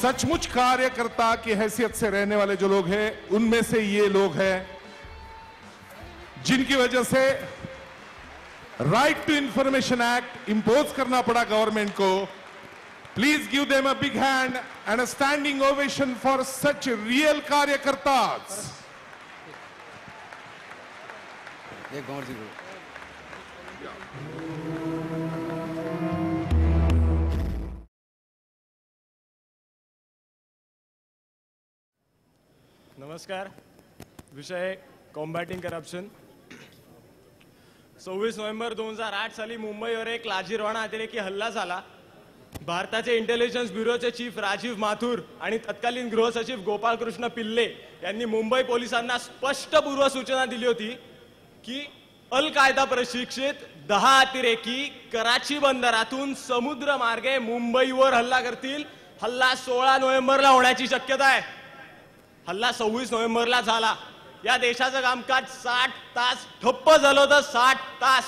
सचमुच कार्यकर्ता की हैसियत से रहने वाले जो लोग हैं, उनमें से ये लोग हैं जिनकी वजह से right to information act impose करना पड़ा गवर्नमेंट को. Please give them a big hand and a standing ovation for such real कार्यकर्तास. नमस्कार. विषय कॉम्बॅटिंग करप्शन. 26 नोव्हेंबर 2008 साली मुंबईवर एक लाजिरवाणा अतिरेकी हल्ला झाला. भारताचे इंटेलिजन्स ब्युरोचे चीफ राजीव माथुर आणि तत्कालीन गृहसचिव गोपाळकृष्ण पिल्ले यांनी मुंबई पोलिसांना स्पष्ट पूर्वसूचना दिली होती की अल कायदा प्रशिक्षित 10 अतिरेकी कराची बंदरातून समुद्र मार्गे मुंबईवर हल्ला करतील. हल्ला 16 नोव्हेंबरला होण्याची शक्यता आहे. हल्ला 26 नोव्हेंबरला झाला. या देशाचं कामकाज 60 तास ठप्प झालं होतं. 60 तास.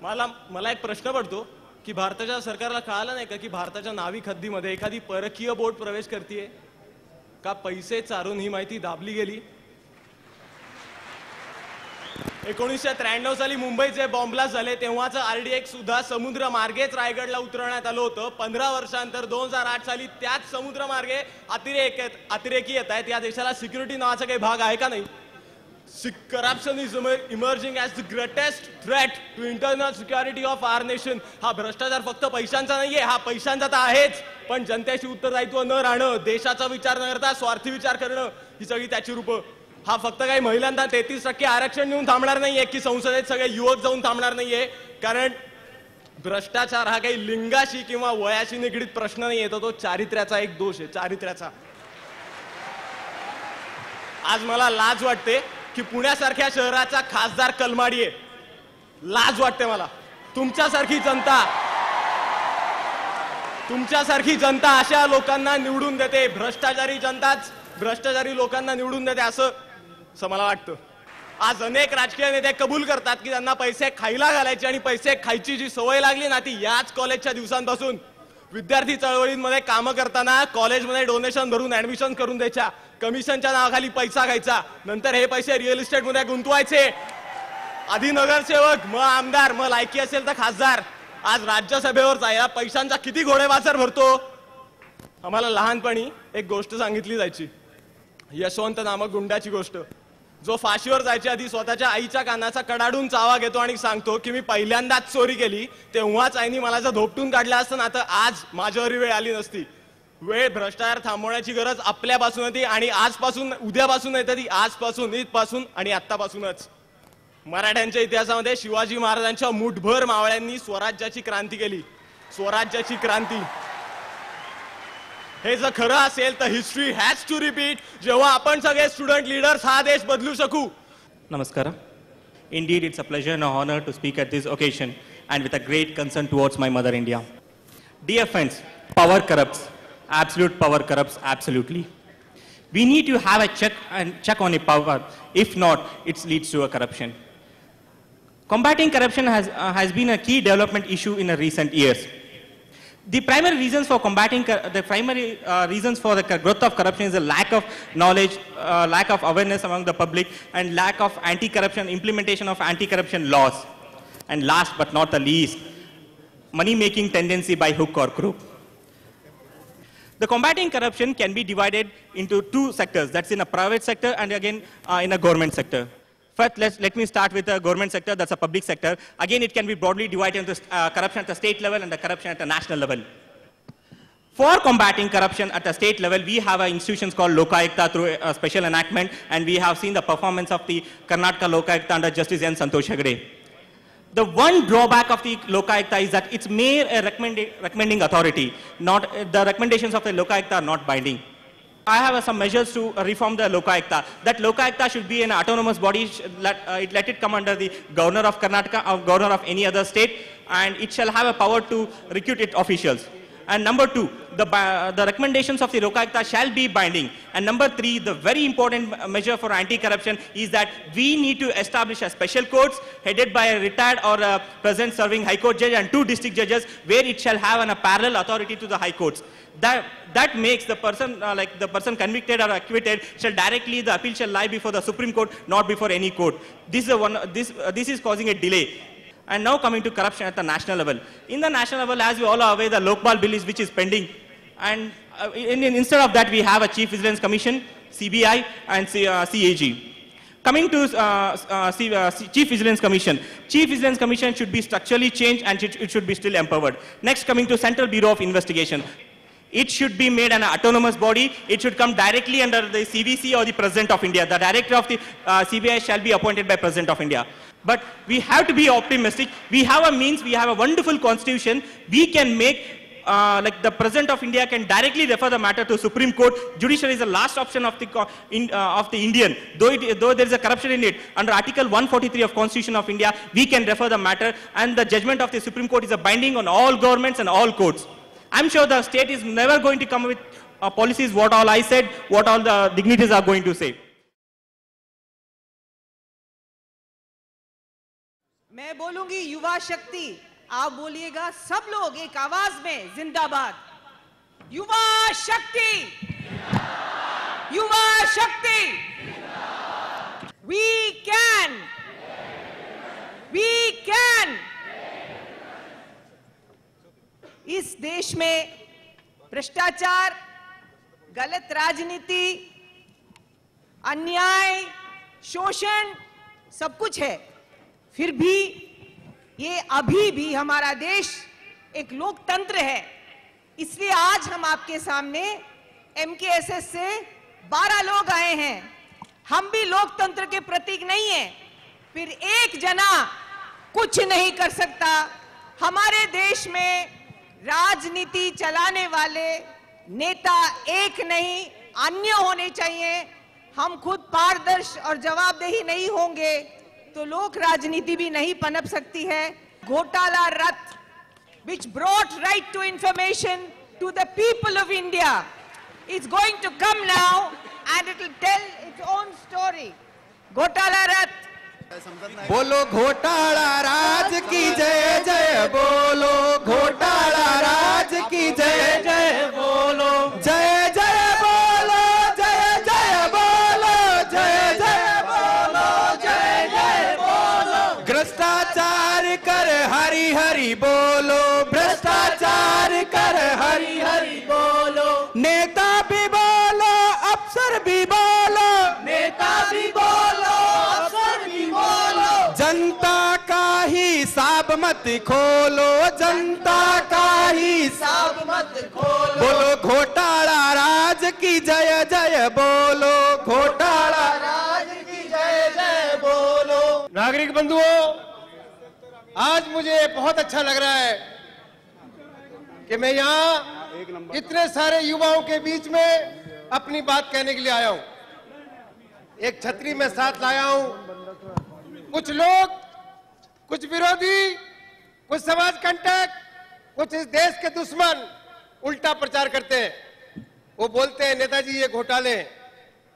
मला एक प्रश्न पडतो की भारताच्या सरकारला कळालं नाही का की भारताच्या नाविक हद्दीमध्ये एखादी परकीय बोट प्रवेश करतेय का? पैसे चारून ही माहिती दाबली गेली. 1993 साली मुंबईचे बॉम्बलास्ट झाले तेव्हाचं RDX सुद्धा समुद्र मार्गेच रायगडला उतरवण्यात आलं होतं. 15 वर्षांतर 2008 साली त्याच समुद्र मार्गे अतिरेकी येत आहेत. या देशाला सिक्युरिटी नावाचा काही भाग आहे का नाही? Corruption is emerging as the greatest threat to internal security of our nation. हा भ्रष्टाचार फक्त पैशांचा नाहीये, हा पैशांचा तर आहेच, पण जनतेशी उत्तरदायित्व न राहणं, देशाचा विचार न करता स्वार्थी विचार करणं, ही सगळी त्याची रूपं. हा फक्त काही महिलांना 33% आरक्षण देऊन थांबणार नाहीये की संसदेत सगळे युवक जाऊन थांबणार नाहीये. कारण भ्रष्टाचार हा काही लिंगाशी किंवा वयाशी निगडीत प्रश्न नाही येतो, तो चारित्र्याचा एक दोष आहे. चारित्र्याचा. आज मला लाज वाटते की पुण्यासारख्या शहराचा खासदार कलमाडी आहे. लाज वाटते मला. तुमच्यासारखी जनता अशा लोकांना निवडून देते. भ्रष्टाचारी लोकांना निवडून देते असं मला वाटतं. आज अनेक राजकीय नेते कबूल करतात की त्यांना पैसे खायला घालायचे आणि पैसे खायची जी सवय लागली ना ती याच कॉलेजच्या दिवसांपासून. विद्यार्थी चळवळींमध्ये कामं करताना कॉलेजमध्ये डोनेशन भरून ऍडमिशन करून द्यायच्या, कमिशनच्या नावाखाली पैसा घ्यायचा, नंतर हे पैसे रिअल इस्टेट मध्ये गुंतवायचे. आधी नगरसेवक, मग आमदार, मग लायकी असेल तर खासदार. आज राज्यसभेवर जायला पैशांचा किती घोडेबाजार भरतो. आम्हाला लहानपणी एक गोष्ट सांगितली जायची, यशवंत नामक गुंडाची गोष्ट, जो फाशीवर जायच्या आधी स्वतःच्या आईच्या कानाचा कडाडून चावा घेतो आणि सांगतो की मी पहिल्यांदाच चोरी केली तेव्हाच आईने मला जर धोपटून काढला असतं ना तर आज माझ्यावरही वेळ आली नसती. वेळ भ्रष्टाचार थांबवण्याची गरज आपल्यापासून होती आणि आजपासून, उद्यापासून येते ती आजपासून, इथपासून आणि आत्तापासूनच. मराठ्यांच्या इतिहासामध्ये शिवाजी महाराजांच्या मुठभर मावळ्यांनी स्वराज्याची क्रांती केली. स्वराज्याची क्रांती. हे जर खरं असेल तर हिस्ट्री हॅज टू रिपीट. जेव्हा आपण सगळे स्टुडंट लीडर्स हा देश बदलू शकू. Namaskara. Indeed, it's a pleasure and an honor to speak at this occasion and with a great concern towards my mother India. Dear friends, power corrupts. Absolute power corrupts absolutely. We need to have a check on a power. If not, it leads to a corruption. Combating corruption has been a key development issue in recent years. The primary reasons for combating reasons for the growth of corruption is the lack of knowledge, lack of awareness among the public, and lack of implementation of anti-corruption laws. And last but not the least, money-making tendency by hook or crook. The combating corruption can be divided into two sectors. That's in a private sector and again in a government sector. First, let me start with the government sector, that's a public sector. Again, it can be broadly divided into corruption at the state level and the corruption at the national level. For combating corruption at the state level, we have institutions called Lokayukta through a special enactment, and we have seen the performance of the Karnataka Lokayukta under Justice N. Santosh Hegde. The one drawback of the Lokayukta is that it's mere a recommending authority. The recommendations of the Lokayukta are not binding. I have some measures to reform the Lokayukta. That Lokayukta should be an autonomous body. Let it come under the governor of Karnataka or governor of any other state, and it shall have a power to recruit its officials. And number 2, the recommendations of the Lokayukta shall be binding. And number 3, the very important measure for anti-corruption is that we need to establish a special courts headed by a retired or a present serving High Court judge and 2 district judges, where it shall have a parallel authority to the High Courts. That makes the person, like the person convicted or acquitted, shall directly, the appeal shall lie before the Supreme Court, not before any court. This is causing a delay. And now coming to corruption at the national level. In the national level, as we all are aware, the Lokpal bill is which is pending. And instead of that, we have a Chief Vigilance Commission, CBI, and CAG. Coming to Chief Vigilance Commission. Chief Vigilance Commission should be structurally changed and it should be still empowered. Next, coming to Central Bureau of Investigation. It should be made an autonomous body. It should come directly under the CVC or the President of India. The director of the CBI shall be appointed by President of India. But we have to be optimistic. We have a means, we have a wonderful constitution. We can make, like the President of India can directly refer the matter to Supreme Court. Judiciary is the last option of the Indian. Though there is a corruption in it, under Article 143 of Constitution of India, we can refer the matter, and the judgment of the Supreme Court is a binding on all governments and all courts. I'm sure the state is never going to come with policies, what all I said, what all the dignitaries are going to say. मैं बोलूंगी युवा शक्ति, आप बोलिएगा सब लोग एक आवाज में, जिंदाबाद। युवा शक्ति, युवा शक्ति, we can, we can। इस देश में भ्रष्टाचार, गलत राजनीति, अन्याय, शोषण सब कुछ है, फिर भी ये अभी भी हमारा देश एक लोकतंत्र है। इसलिए आज हम आपके सामने MKSS से 12 लोग आए हैं। हम भी लोकतंत्र के प्रतीक नहीं हैं, फिर एक जना कुछ नहीं कर सकता। हमारे देश में राजनीति चलाने वाले नेता एक नहीं, अन्य होने चाहिए। हम खुद पारदर्शी और जवाबदेही नहीं होंगे तो लोक राजनीति भी नहीं पनप सकती है। घोटाला रथ, which brought right to information to the people of India, is going to come now and it will tell its own story. घोटाला रथ, बोलो घोटाला राज की जय जय बोलो, घोटाला राज की जय जय बोलो, जय जय बोलो, जय जय बोलो, जय जय बोलो, जय जय बोलो। भ्रष्टाचार कर हरि हरि बोलो, भ्रष्टाचार कर हरि हरि बोलो। नेता भी बोलो, अफसर भी बोलो, नेता भी बोलो, अफसर भी बोलो। जनता का हिसाब मत खोलो, जनता का हिसाब मत खोलो। बोलो घोटाला राज की जय जय बोलो, घोटाला राज की जय जय बोलो। नागरिक बंधुओं, आज मुझे बहुत अच्छा लग रहा है कि मैं यहाँ इतने सारे युवाओं के बीच में अपनी बात कहने के लिए आया हूँ। एक छतरी में साथ लाया हूँ। कुछ लोग, कुछ विरोधी, कुछ समाज कंटक, कुछ इस देश के दुश्मन उल्टा प्रचार करते हैं। वो बोलते हैं नेताजी ये घोटाले हैं।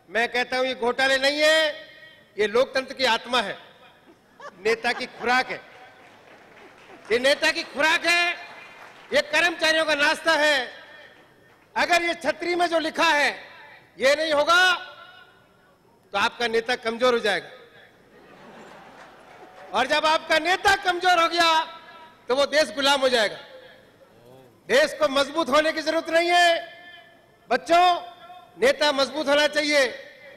मैं कहता हूँ ये घोटाले नहीं है, ये लोकतंत्र की आत्मा है, नेता की खुराक है। ये नेता की खुराक है, ये कर्मचारियों का नाश्ता है। अगर ये छतरी में जो लिखा है ये नहीं होगा तो आपका नेता कमजोर हो जाएगा, और जब आपका नेता कमजोर हो गया तो वो देश गुलाम हो जाएगा। देश को मजबूत होने की जरूरत नहीं है बच्चों, नेता मजबूत होना चाहिए,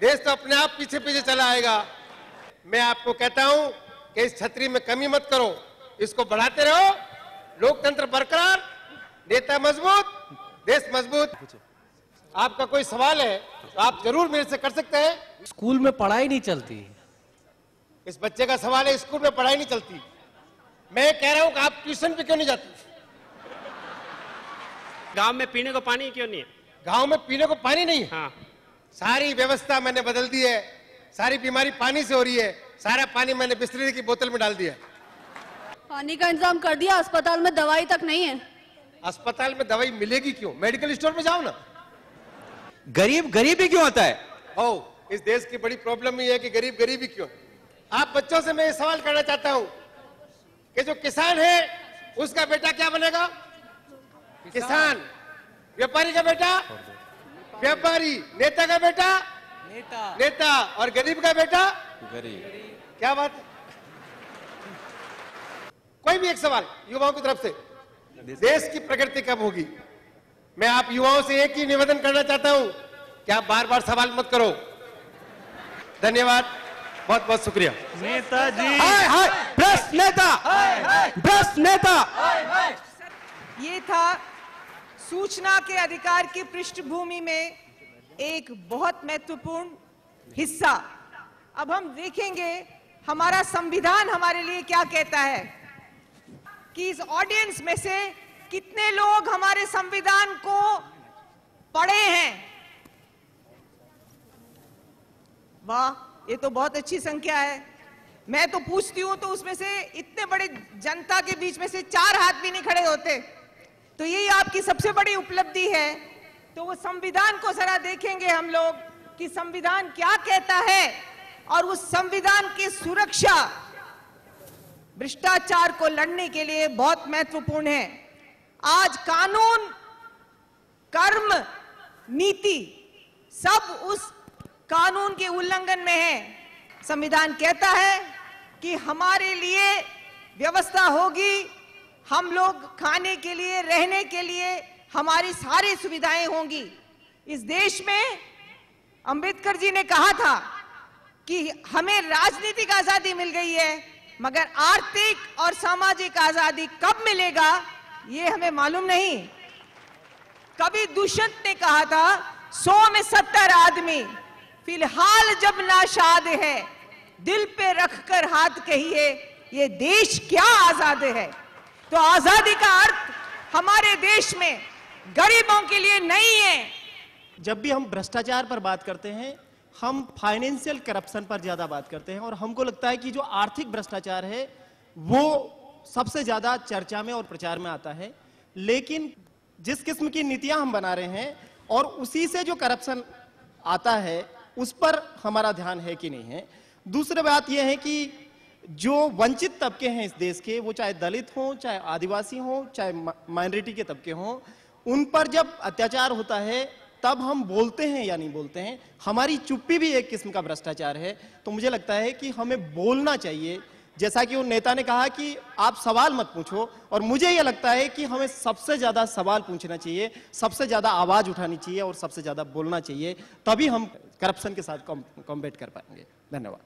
देश तो अपने आप पीछे पीछे चला आएगा। मैं आपको कहता हूं कि इस छतरी में कमी मत करो, इसको बढ़ाते रहो। लोकतंत्र बरकरार, नेता मजबूत, देश मजबूत। आपका कोई सवाल है तो आप जरूर मेरे से कर सकते हैं। स्कूल में पढ़ाई नहीं चलती। इस बच्चे का सवाल है स्कूल में पढ़ाई नहीं चलती। मैं कह रहा हूं कि आप ट्यूशन पे क्यों नहीं जाते? गांव में पीने को पानी क्यों नहीं है? गांव में पीने को पानी नहीं है। हाँ। सारी व्यवस्था मैंने बदल दी है, सारी बीमारी पानी से हो रही है, सारा पानी मैंने बिस्लरी की बोतल में डाल दिया। पानी का इंतजाम कर दिया, अस्पताल में दवाई तक नहीं है। अस्पताल में दवाई मिलेगी क्यों? मेडिकल स्टोर में जाओ ना। गरीब गरीब ही क्यों होता है? ओ, इस देश की बड़ी प्रॉब्लम ये है कि गरीब गरीब ही क्यों। आप बच्चों से मैं ये सवाल करना चाहता हूं कि जो किसान है उसका बेटा क्या बनेगा? किसान। व्यापारी का बेटा व्यापारी, नेता का बेटा नेता, और गरीब का बेटा गरीब। क्या बात है? कोई भी एक सवाल युवाओं की तरफ से, देश की प्रगति कब होगी? मैं आप युवाओं से एक ही निवेदन करना चाहता हूं कि आप बार बार सवाल मत करो। धन्यवाद, बहुत बहुत शुक्रिया। नेताजी, हाय हाय भ्रष्ट नेता, भ्रष्ट नेता। ये था सूचना के अधिकार की पृष्ठभूमि में एक बहुत महत्वपूर्ण हिस्सा। अब हम देखेंगे हमारा संविधान हमारे लिए क्या कहता है कि इस ऑडियंस में से कितने लोग हमारे संविधान को पढ़े हैं। वाह, ये तो बहुत अच्छी संख्या है। मैं तो पूछती हूं तो उसमें से इतने बड़े जनता के बीच में से 4 हाथ भी नहीं खड़े होते, तो यही आपकी सबसे बड़ी उपलब्धि है। तो वो संविधान को जरा देखेंगे हम लोग कि संविधान क्या कहता है, और उस संविधान की सुरक्षा भ्रष्टाचार को लड़ने के लिए बहुत महत्वपूर्ण है। आज कानून, कर्म, नीति सब उस कानून के उल्लंघन में है। संविधान कहता है कि हमारे लिए व्यवस्था होगी, हम लोग खाने के लिए, रहने के लिए हमारी सारी सुविधाएं होंगी। इस देश में अंबेडकर जी ने कहा था कि हमें राजनीतिक आजादी मिल गई है, मगर आर्थिक और सामाजिक आजादी कब मिलेगा ये हमें मालूम नहीं। कवि दुष्यंत ने कहा था 100 में 70 आदमी, फिलहाल जब नाशाद है, दिल पे रखकर हाथ कहिए ये देश क्या आजाद है। तो आजादी का अर्थ हमारे देश में गरीबों के लिए नहीं है। जब भी हम भ्रष्टाचार पर बात करते हैं, हम फाइनेंशियल करप्शन पर ज्यादा बात करते हैं, और हमको लगता है कि जो आर्थिक भ्रष्टाचार है वो सबसे ज्यादा चर्चा में और प्रचार में आता है। लेकिन जिस किस्म की नीतियां हम बना रहे हैं और उसी से जो करप्शन आता है उस पर हमारा ध्यान है कि नहीं है। दूसरी बात यह है कि जो वंचित तबके हैं इस देश के, वो चाहे दलित हों, चाहे आदिवासी हों, चाहे माइनॉरिटी के तबके हों, उन पर जब अत्याचार होता है तब हम बोलते हैं या नहीं बोलते हैं। हमारी चुप्पी भी एक किस्म का भ्रष्टाचार है। तो मुझे लगता है कि हमें बोलना चाहिए। जैसा कि उन नेता ने कहा कि आप सवाल मत पूछो, और मुझे यह लगता है कि हमें सबसे ज्यादा सवाल पूछना चाहिए, सबसे ज्यादा आवाज उठानी चाहिए और सबसे ज्यादा बोलना चाहिए, तभी हम करप्शन के साथ कॉम्बैट कर पाएंगे। धन्यवाद।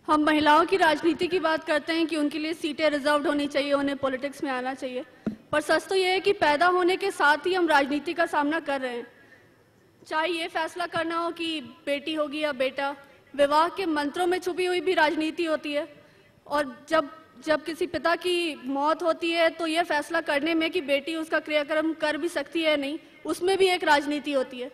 हम महिलाओं की राजनीति की बात करते हैं कि उनके लिए सीटें रिजर्व्ड होनी चाहिए, उन्हें पॉलिटिक्स में आना चाहिए, पर सच तो यह है कि पैदा होने के साथ ही हम राजनीति का सामना कर रहे हैं। चाहे ये फैसला करना हो कि बेटी होगी या बेटा, विवाह के मंत्रों में छुपी हुई भी राजनीति होती है। और जब किसी पिता की मौत होती है तो यह फैसला करने में कि बेटी उसका क्रियाक्रम कर भी सकती है या नहीं, उसमें भी एक राजनीति होती है।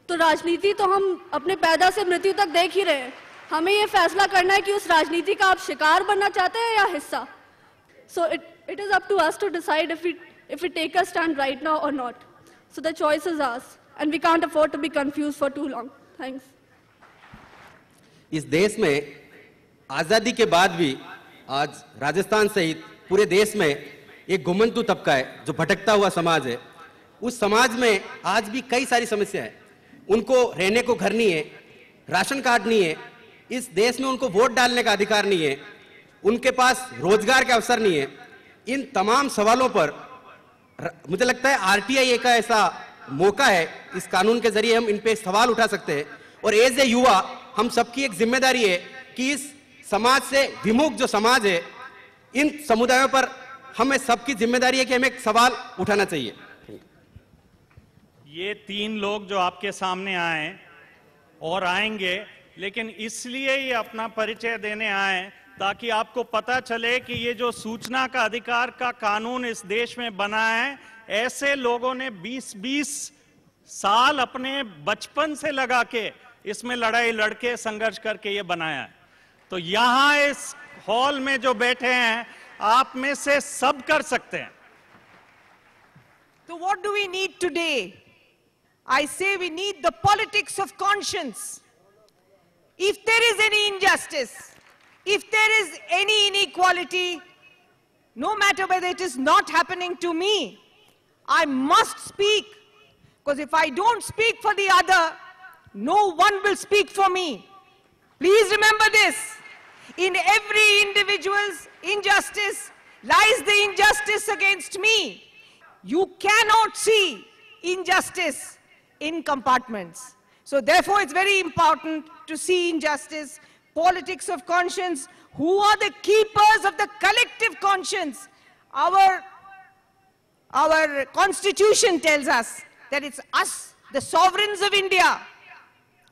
तो राजनीति तो हम अपने पैदा से मृत्यु तक देख ही रहे हैं। हमें यह फैसला करना है कि उस राजनीति का आप शिकार बनना चाहते हैं या हिस्सा। So it is up to us to decide if we take a stand right now or not. So the choice is ours, and we can't afford to be confused for too long. Thanks. इस देश में आजादी के बाद भी आज राजस्थान सहित पूरे देश में एक घुमंतु तबका है जो भटकता हुआ समाज है। उस समाज में आज भी कई सारी समस्या है। उनको रहने को घर नहीं है, राशन कार्ड नहीं है, इस देश में उनको वोट डालने का अधिकार नहीं है, उनके पास रोजगार के अवसर नहीं है। इन तमाम सवालों पर मुझे लगता है आरटीआई एक ऐसा मौका है, इस कानून के जरिए हम इन पे सवाल उठा सकते हैं। और एज ए युवा हम सबकी एक जिम्मेदारी है कि इस समाज से विमुख जो समाज है, इन समुदायों पर हमें सबकी जिम्मेदारी है कि हमें एक सवाल उठाना चाहिए। ये 3 लोग जो आपके सामने आए और आएंगे, लेकिन इसलिए ये अपना परिचय देने आए ताकि आपको पता चले कि ये जो सूचना का अधिकार का कानून इस देश में बना है, ऐसे लोगों ने 20-20 साल अपने बचपन से लगा के इसमें लड़ाई लड़के संघर्ष करके ये बनाया है। तो यहां इस हॉल में जो बैठे हैं, आप में से सब कर सकते हैं। So what do we need today? I say we need the politics of conscience. If there is any injustice, if there is any inequality, no matter whether it is not happening to me, I must speak. Because if I don't speak for the other, no one will speak for me. Please remember this. In every individual's injustice lies the injustice against me. You cannot see injustice in compartments. So therefore, it's very important to see injustice, politics of conscience. Who are the keepers of the collective conscience? Our constitution tells us that it's us, the sovereigns of India.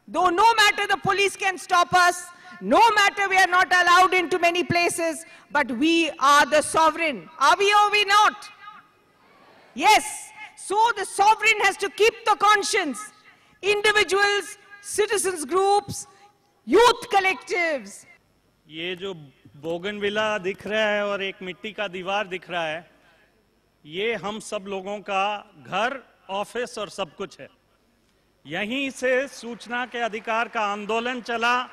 Though no matter the police can stop us, no matter we are not allowed into many places, but we are the sovereign. Are we or are we not? Yes. So the sovereign has to keep the conscience. Individuals, citizens groups, youth collectives. ये जो bougainvillea दिख रहा है और एक मिट्टी का दीवार दिख रहा है, ये हम सब लोगों का घर, ऑफिस और सब कुछ है। यहीं से सूचना के अधिकार का आंदोलन चला,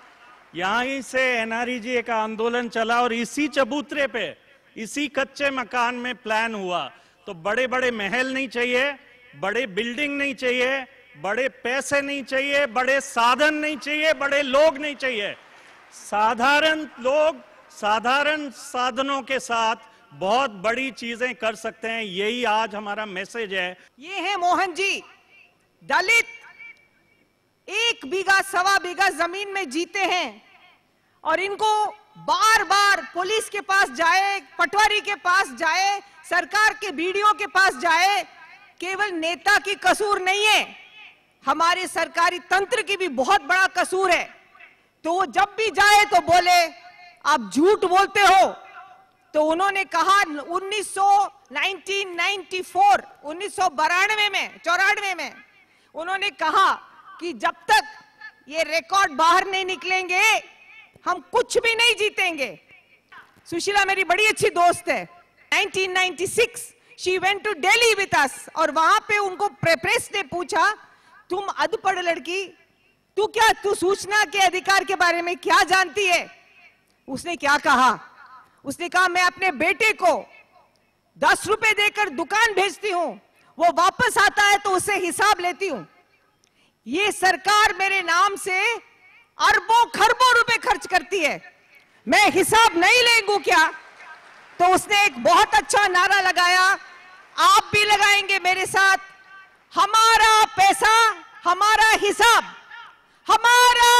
यहीं से एनआरईजीए का आंदोलन चला और इसी चबूतरे पे, इसी कच्चे मकान में प्लान हुआ। तो बड़े बड़े महल नहीं चाहिए, बड़े बिल्डिंग नहीं चाहिए, बड़े पैसे नहीं चाहिए, बड़े साधन नहीं चाहिए, बड़े लोग नहीं चाहिए। साधारण लोग साधारण साधनों के साथ बहुत बड़ी चीजें कर सकते हैं। यही आज हमारा मैसेज है। ये है मोहन जी, दलित 1 बीघा 1.25 बीघा जमीन में जीते हैं और इनको बार बार पुलिस के पास जाए, पटवारी के पास जाए, सरकार के बीडीओ के पास जाए, केवल नेता की कसूर नहीं है, हमारे सरकारी तंत्र की भी बहुत बड़ा कसूर है। तो वो जब भी जाए तो बोले आप झूठ बोलते हो। तो उन्होंने कहा 1994 में उन्होंने कहा कि जब तक ये रिकॉर्ड बाहर नहीं निकलेंगे हम कुछ भी नहीं जीतेंगे। सुशीला मेरी बड़ी अच्छी दोस्त है। 1996 she went to Delhi with us और वहां पे उनको प्रेस ने पूछा तुम अधपढ़ लड़की, तू सूचना के अधिकार के बारे में क्या जानती है? उसने क्या कहा? उसने कहा मैं अपने बेटे को 10 रुपए देकर दुकान भेजती हूं, वो वापस आता है तो उससे हिसाब लेती हूं। ये सरकार मेरे नाम से अरबों खरबों रुपए खर्च करती है, मैं हिसाब नहीं लेंगू क्या? तो उसने एक बहुत अच्छा नारा लगाया, आप भी लगाएंगे मेरे साथ, हमारा पैसा हमारा हिसाब, हमारा